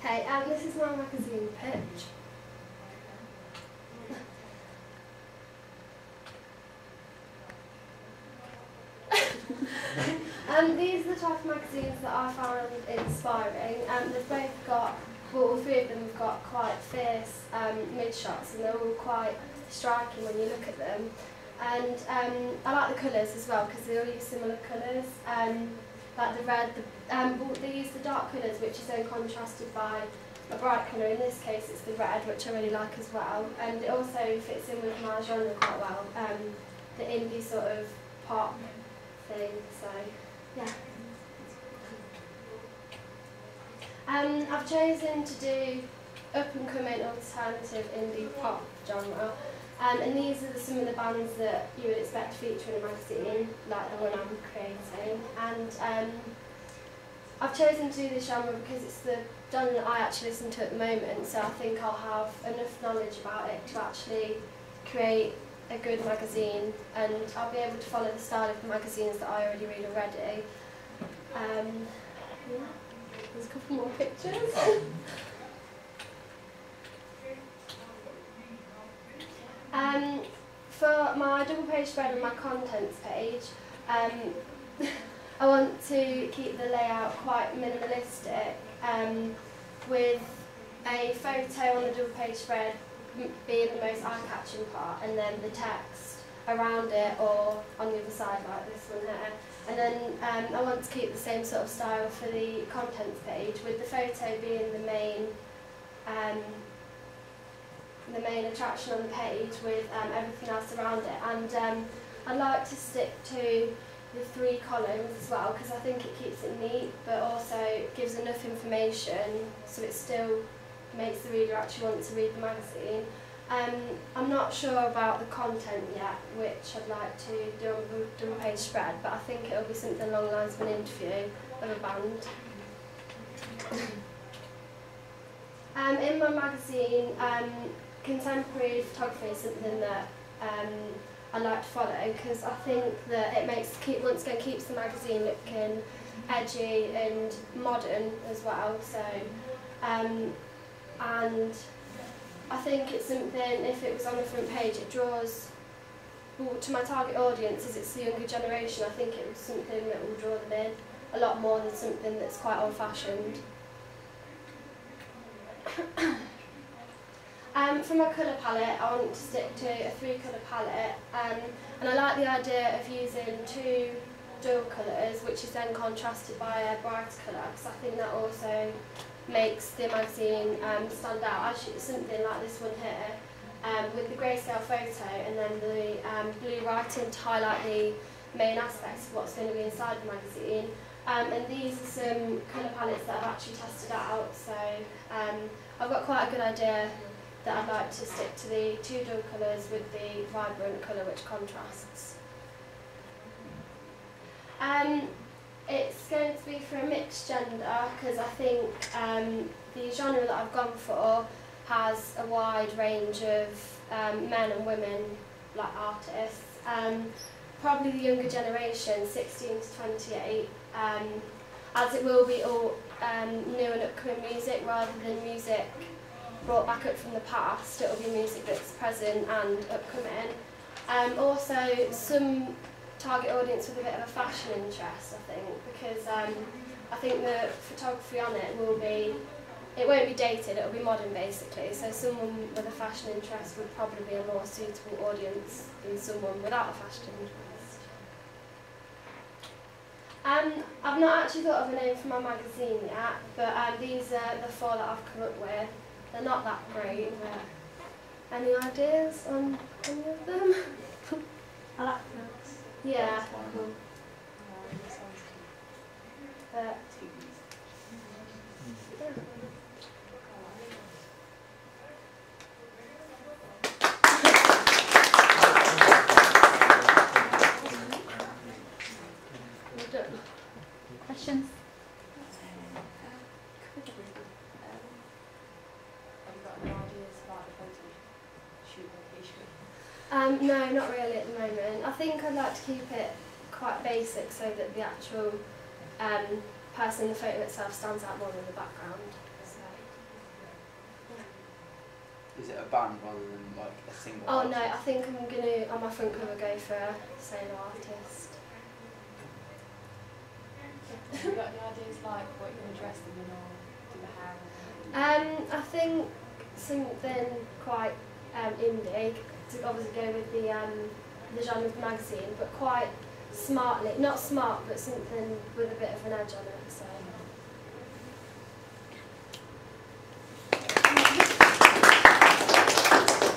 Okay, this is my magazine pitch. These are the type of magazines that I found inspiring. They've both got, well, all three of them have got quite fierce mid-shots, and they're all quite striking when you look at them. And I like the colours as well, because they all use similar colours. Like the red, they use the dark colours, which is then contrasted by a bright colour. In this case, it's the red, which I really like as well. And it also fits in with my genre quite well, the indie sort of pop thing. So, yeah. I've chosen to do up-and-coming alternative indie pop genre. And these are some of the bands that you would expect to feature in a magazine, like the one I'm creating. And I've chosen to do this genre because it's the genre that I actually listen to at the moment, so I think I'll have enough knowledge about it to actually create a good magazine, and I'll be able to follow the style of the magazines that I already read already. Yeah. There's a couple more pictures. For my double page spread on my contents page, I want to keep the layout quite minimalistic, with a photo on the double page spread being the most eye-catching part, and then the text around it or on the other side like this one here. And then I want to keep the same sort of style for the contents page, with the photo being the main attraction on the page, with everything else around it. And I like to stick to the 3 columns as well, because I think it keeps it neat, but also gives enough information so it still makes the reader actually want to read the magazine. I'm not sure about the content yet, which I'd like to do on the double page spread, but I think it'll be something along the lines of an interview of a band. In my magazine, contemporary photography is something that I like to follow, because I think that it once again keeps the magazine looking edgy and modern as well. So, and I think it's something, if it was on the front page, it draws, well, to my target audience, as it's the younger generation, I think it was something that will draw them in a lot more than something that's quite old-fashioned. For my colour palette, I want to stick to a 3-colour palette, and I like the idea of using 2 dual colours, which is then contrasted by a brighter colour, because I think that also makes the magazine stand out. Actually, something like this one here, with the grayscale photo and then the blue writing to highlight the main aspects of what's going to be inside the magazine. And these are some colour palettes that I've actually tested out, so I've got quite a good idea that I'd like to stick to the 2 dual colours with the vibrant colour which contrasts. It's going to be for a mixed gender, because I think the genre that I've gone for has a wide range of men and women, like artists. Probably the younger generation, 16 to 28, as it will be all new and upcoming music rather than music brought back up from the past. It will be music that's present and upcoming. Also, some target audience with a bit of a fashion interest, I think, because I think the photography on it won't be dated, it'll be modern basically, so someone with a fashion interest would probably be a more suitable audience than someone without a fashion interest. I've not actually thought of a name for my magazine yet, but these are the 4 that I've come up with. They're not that great, but any ideas on any of them? I like those. Yeah. But, Questions? No, not really at the moment. I think I'd like to keep it quite basic so that the actual person in the photo itself stands out more in the background. So. Is it a band rather than like a single Oh artist? no, I think I'm gonna on my front cover go for a solo artist. Have you got any ideas like what you're going to dress them in or do the hair? I think something quite indie to obviously go with the genre of the magazine, but quite smartly, not smart, but something with a bit of an edge on it. So.